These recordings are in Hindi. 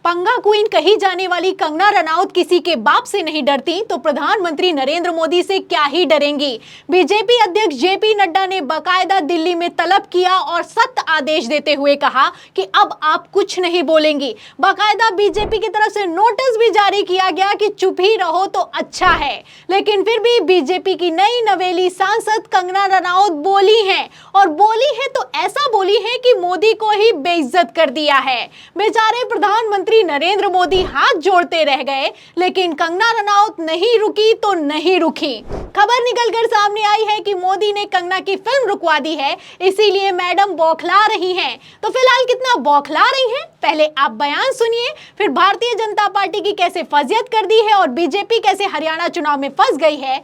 पंगा क्वीन कही जाने वाली कंगना रनौत किसी के बाप से नहीं डरती तो प्रधानमंत्री नरेंद्र मोदी से क्या ही डरेंगी। बीजेपी अध्यक्ष जेपी नड्डा ने बाकायदा दिल्ली में तलब किया और सख्त आदेश देते हुए कहा कि अब आप कुछ नहीं बोलेंगी। बाकायदा बीजेपी की तरफ से नोटिस भी जारी किया गया कि चुप ही रहो तो अच्छा है। लेकिन फिर भी बीजेपी की नई नवेली सांसद कंगना रनौत बोली हैं और बोली है तो ऐसा बोली है कि मोदी को ही बेइज्जत कर दिया है। बेचारे प्रधानमंत्री नरेंद्र मोदी हाथ जोड़ते रह गए, लेकिन कंगना रनौत नहीं रुकी तो नहीं रुकी। खबर निकलकर सामने आई है कि मोदी ने कंगना की फिल्म रुकवा दी है, इसीलिए मैडम बौखला रही हैं। तो फिलहाल कितना बौखला रही हैं, पहले आप बयान सुनिए, फिर भारतीय जनता पार्टी की कैसे फजियत कर दी है और बीजेपी कैसे हरियाणा चुनाव में फंस गई है,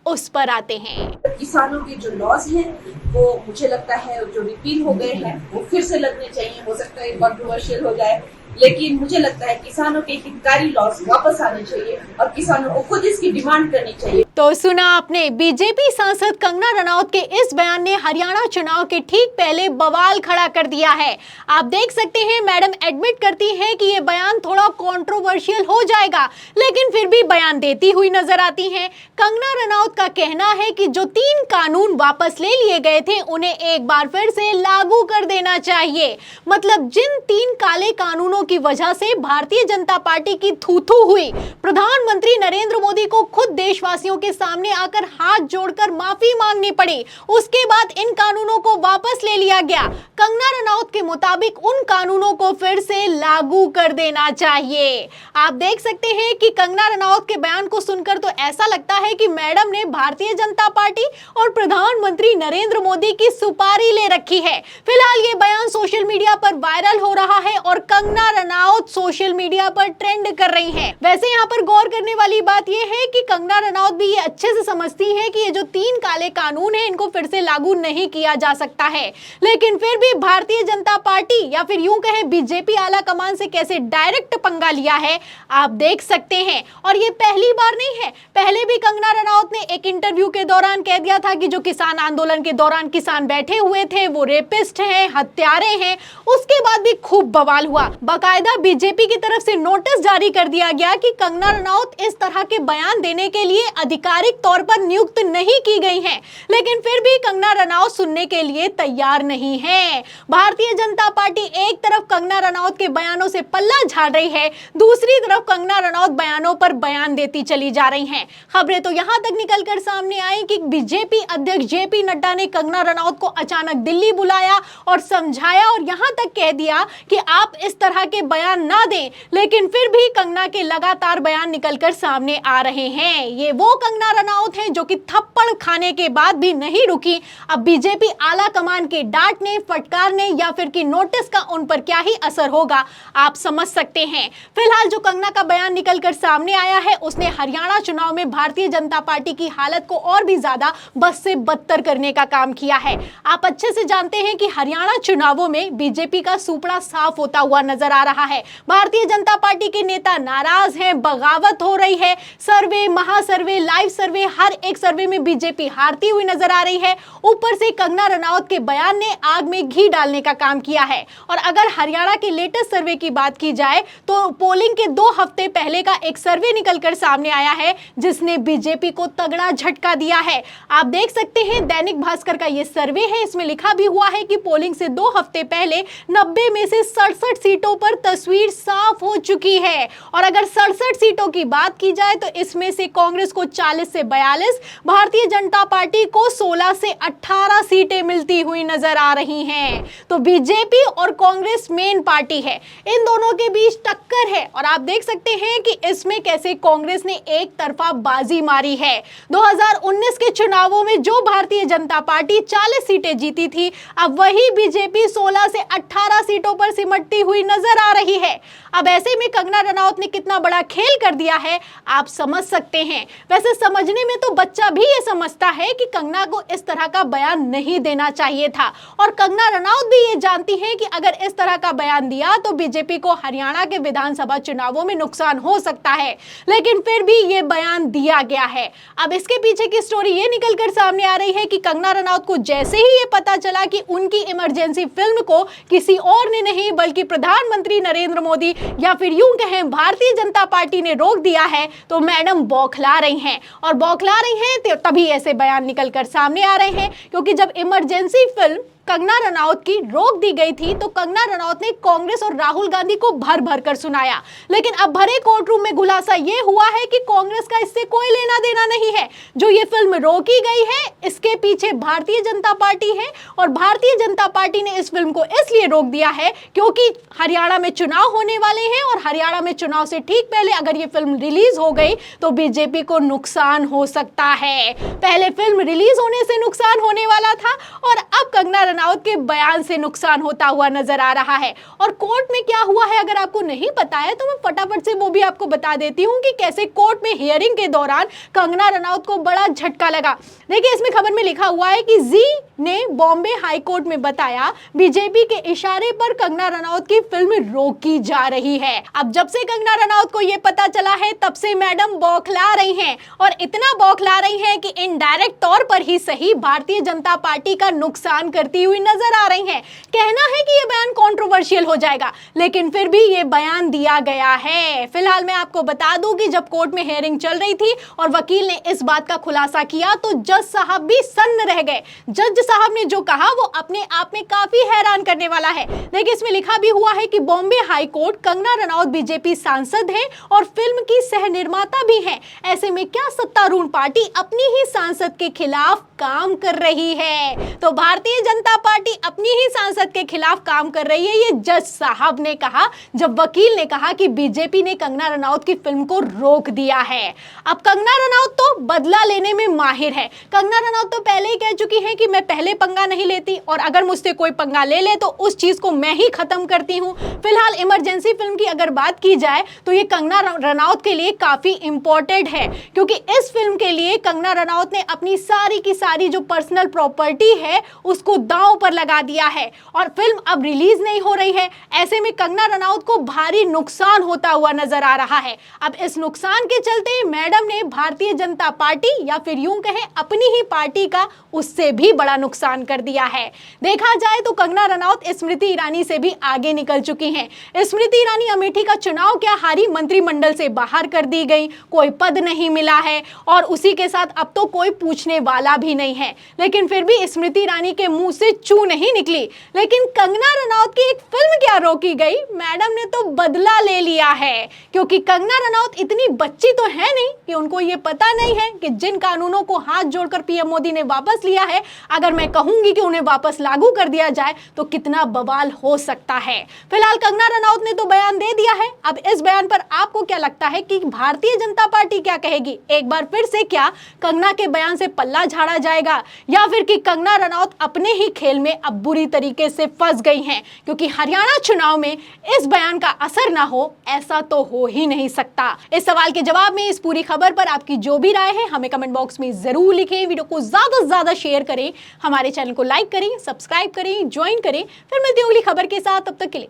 उस पर आते हैं। किसानों के जो लॉस हैं वो मुझे लगता है जो रिपील हो गए हैं वो फिर से लगने चाहिए। हो सकता है कंट्रोवर्शियल हो जाए, लेकिन मुझे लगता है किसानों के हितकारी लॉस वापस आने चाहिए और किसानों को खुद इसकी डिमांड करनी चाहिए। तो सुना आपने, बीजेपी सांसद कंगना रनौत के इस बयान ने हरियाणा चुनाव के ठीक पहले बवाल खड़ा कर दिया है। आप देख सकते हैं मैडम एडमिट करती हैं कि ये बयान थोड़ा कंट्रोवर्शियल हो जाएगा, लेकिन फिर भी बयान देती हुई नजर आती हैं। कंगना रनौत का कहना है कि जो 3 कानून वापस ले लिए गए थे उन्हें एक बार फिर से लागू कर देना चाहिए। मतलब जिन 3 काले कानूनों की वजह से भारतीय जनता पार्टी की थू-थू हुई, प्रधानमंत्री नरेंद्र मोदी को खुद देशवासियों के सामने आकर हाथ जोड़कर माफी मांगनी पड़ी। उसके बाद इन कानूनों को वापस ले लिया गया। कंगना रनौत के मुताबिक उन कानूनों को फिर से लागू कर देना चाहिए। आप देख सकते हैं कि कंगना रनौत के बयान को सुनकर तो ऐसा लगता है कि मैडम ने भारतीय जनता पार्टी और प्रधानमंत्री नरेंद्र मोदी की सुपारी ले रखी है। फिलहाल ये बयान सोशल मीडिया पर वायरल हो रहा है और कंगना रनौत सोशल मीडिया पर ट्रेंड कर रही हैं। वैसे यहाँ पर गौर करने वाली बात यह है कि कंगना रनौत भी ये अच्छे से समझती है कि ये जो 3 काले कानून हैं इनको फिर से लागू नहीं किया जा सकता है, लेकिन फिर भी भारतीय जनता पार्टी या फिर यूं कहें बीजेपी आला कमान से कैसे डायरेक्ट पंगा लिया है आप देख सकते हैं। और ये पहली बार नहीं है, पहले भी कंगना रनौत ने एक इंटरव्यू के दौरान कह दिया था कि जो किसान आंदोलन के दौरान किसान बैठे हुए थे वो रेपिस्ट हैं, हत्यारे हैं। उसके बाद भी खूब बवाल हुआ। बाकायदा बीजेपी की तरफ से नोटिस जारी कर दिया गया कि कंगना रनौत इस तरह के बयान देने के लिए आधिकारिक तौर पर नियुक्त नहीं की गई हैं, लेकिन फिर भी कंगना रनौत सुनने के लिए तैयार नहीं है। भारतीय जनता पार्टी एक तरफ कंगना रनौत के बयानों से पल्ला झाड़ रही है, दूसरी तरफ कंगना रनौत बयानों पर बयान देती चली जा रही हैं। खबरें तो यहां तक निकलकर सामने आई कि बीजेपी अध्यक्ष जेपी नड्डा ने कंगना रनौत को अचानक दिल्ली बुलाया और समझाया और यहां तक कह दिया कि आप इस तरह के बयान ना दें, लेकिन फिर भी कंगना के लगातार बयान निकलकर सामने आ रहे हैं। ये वो कंगना रनौत हैं जो कि थप्पड़ खाने के बाद भी नहीं रुकी। अब बीजेपी आला कमान के डांटने, फटकारने या फिर कि नोटिस का उन पर क्या ही असर होगा आप समझ सकते हैं। फिलहाल जो कंगना का बयान निकलकर सामने आया है उसने हरियाणा चुनाव में भारतीय जनता पार्टी की हालत को और भी ज्यादा बद से बदतर करने का काम किया है। आप अच्छे से जानते हैं कि हरियाणा चुनावों में बीजेपी का सुपड़ा साफ होता हुआ नजर आ रहा है। भारतीय जनता पार्टी के नेता नाराज हैं, बगावत हो रही है। सर्वे, महासर्वे, लाइव सर्वे, हर एक सर्वे में बीजेपी हारती हुई नजर आ रही है। ऊपर से कंगना रनौत के बयान ने आग में घी डालने का काम किया है। और अगर हरियाणा के लेटेस्ट सर्वे की बात की जाए तो पोलिंग के 2 हफ्ते पहले का एक सर्वे निकलकर सामने आया है जिसने बीजेपी को तगड़ा झटका दिया है। आप देख सकते हैं दैनिक भास्कर का ये सर्वे है, इसमें लिखा भी हुआ है कि पोलिंग से 2 हफ्ते पहले 90 में से 67 सीटों पर तस्वीर साफ हो चुकी है। और अगर 67 सीटों की बात की जाए तो इसमें से कांग्रेस को 40 से 42, भारतीय जनता पार्टी को 16 से 18 सीटें मिलती हुई नजर आ रही हैं। तो बीजेपी और कांग्रेस मेन पार्टी है, इन दोनों के बीच टक्कर है। और आप देख सकते हैं कि इसमें कैसे कांग्रेस ने एक तरफा बाजी मारी है। 2019 के चुनावों में जो भारतीय जनता पार्टी 40 सीटें जीती थी, अब वही बीजेपी 16 से 18 सीटों पर सिमटती हुई नजर आ रही है। अब ऐसे में कंगना रनौत ने कितना बड़ा खेल कर दिया है आप समझ सकते हैं। वैसे समझने में तो बच्चा भी ये समझता है कि कंगना को इस तरह का बयान नहीं देना चाहिए था, और कंगना रनौत भी ये जानती है कि अगर इस तरह का बयान दिया तो बीजेपी को हरियाणा के विधानसभा चुनावों में नुकसान हो सकता है, लेकिन फिर भी ये बयान दिया गया है। अब इसके पीछे की स्टोरी ये निकलकर सामने आ रही है कि कंगना रनौत को जैसे ही ये पता चला कि उनकी इमरजेंसी फिल्म को किसी किसी और ने नहीं बल्कि प्रधानमंत्री नरेंद्र मोदी या फिर यूं कहें भारतीय जनता पार्टी ने रोक दिया है, तो मैडम बौखला रही हैं। और बौखला रही हैं तो तभी ऐसे बयान निकलकर सामने आ रहे हैं, क्योंकि जब इमरजेंसी फिल्म कंगना रनौत की रोक दी गई थी तो कंगना रनौत ने कांग्रेस और राहुल गांधी को भर भर कर सुनाया। लेकिन अब भरे कोर्ट रूम में खुलासा यह हुआ है कि कांग्रेस का इससे कोई लेना देना नहीं है। जो ये फिल्म रोकी गई है इसके पीछे भारतीय जनता पार्टी है, और भारतीय जनता पार्टी ने इस फिल्म को इसलिए रोक दिया है क्योंकि हरियाणा में चुनाव होने वाले हैं, और हरियाणा में चुनाव से ठीक पहले अगर ये फिल्म रिलीज हो गई तो बीजेपी को नुकसान हो सकता है। पहले फिल्म रिलीज होने से नुकसान होने वाला था, और अब कंगना रनौत के बयान से नुकसान होता हुआ नजर आ रहा है। और कोर्ट में क्या हुआ है अगर आपको नहीं पता है तो मैं फटाफट से वो भी आपको बता देती हूँ कि कैसे कोर्ट में हियरिंग के दौरान कंगना रनौत को बड़ा झटका लगा। देखिए, इसमें खबर में लिखा हुआ है कि जी ने बॉम्बे हाई कोर्ट में बताया बीजेपी के इशारे पर कंगना रनौत की फिल्म रोकी जा रही है। अब जब से कंगना रनौत को यह पता चला है तब से मैडम बौखला रही हैं, और इतना बौखला रही हैं कि इनडायरेक्ट तौर पर ही सही भारतीय जनता पार्टी का नुकसान करती हुई नजर आ रही हैं। कहना है कि यह बयान कंट्रोवर्शियल हो जाएगा, लेकिन फिर भी यह बयान दिया गया है। फिलहाल मैं आपको बता दूं कि जब कोर्ट में हियरिंग चल रही थी और वकील ने इस बात का खुलासा किया तो जज साहब भी सन्न रह गए। जज साहब ने जो कहा वो अपने आप में काफी हैरान करने वाला है। देखिए, इसमें लिखा भी हुआ है कि Bombay high court Kangana Ranaut BJP सांसद हैं और फिल्म की सह निर्माता भी हैं। ऐसे में क्या सत्तारूढ़ पार्टी अपनी ही सांसद के खिलाफ काम कर रही है? तो भारतीय जनता पार्टी अपनी ही सांसद के खिलाफ काम कर रही है, ये जज साहब ने कहा जब वकील ने कहा कि बीजेपी ने कंगना रनौत की फिल्म को रोक दिया है। अब कंगना रनौत तो बदला लेने में माहिर है। कंगना रनौत तो पहले ही कह चुकी है कि मैं पहले पंगा नहीं लेती, और अगर मुझसे कोई पंगा ले ले तो उस चीज को मैं ही खत्म करती हूं। फिलहाल इमरजेंसी फिल्म की अगर बात की जाए तो ये कंगना रनौत के लिए काफी इंपॉर्टेंट है, क्योंकि इस फिल्म के लिए कंगना रनौत ने अपनी सारी की सारी जो पर्सनल प्रॉपर्टी है उसको दांव पर लगा दिया है, और फिल्म अब रिलीज नहीं हो रही है। ऐसे में कंगना रनौत को भारी नुकसान होता हुआ नजर आ रहा है। अब इस नुकसान के चलते मैडम ने भारतीय जनता पार्टी या फिर यूं कहें अपनी ही पार्टी का उससे भी बड़ा नुकसान कर दिया है। देखा जाए तो कंगना रनौत स्मृति ईरानी से भी आगे निकल चुकी हैं। स्मृति ईरानी अमेठी का चुनाव क्या हारी मंत्रिमंडल से बाहर कर दी गई, कोई पद नहीं मिला है, और उसी के साथ अब तो कोई पूछने वाला भी नहीं है। लेकिन फिर भी स्मृति ईरानी के मुंह से चू नहीं निकली। लेकिन कंगना रनौत की एक फिल्म क्या रोकी गई? मैडम ने तो बदला ले लिया है, क्योंकि कंगना रनौत इतनी बच्ची तो है नहीं कि उनको ये पता नहीं है कि जिन कानूनों को हाथ जोड़कर पीएम मोदी ने वापस लिया है, अगर मैं कहूंगी कि उन्हें वापस लागू कर दिया जाए तो कितना बवाल हो सकता है। फिलहाल कंगना रनौत ने तो बयान दे दिया है। अब इस बयान पर आपको क्या लगता है कि भारतीय जनता पार्टी क्या कहेगी? एक बार फिर से क्या कंगना के बयान से पल्ला झाड़ा जाएगा, या फिर कि कंगना रनौत अपने ही खेल में अब बुरी तरीके से फंस गई हैं? क्योंकि हरियाणा चुनाव में इस बयान का असर ना हो, ऐसा तो हो ही नहीं सकता। इस सवाल के जवाब में इस पूरी खबर पर आपकी जो भी राय है हमें कमेंट बॉक्स में जरूर लिखें। वीडियो को ज्यादा से ज्यादा शेयर करें, हमारे चैनल को लाइक करें, सब्सक्राइब करें, ज्वाइन करें। फिर मिलती हूँ अगली खबर के साथ, तब तक के लिए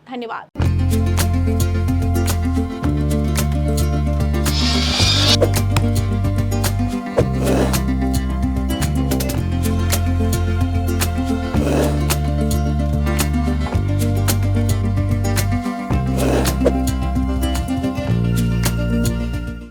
धन्यवाद।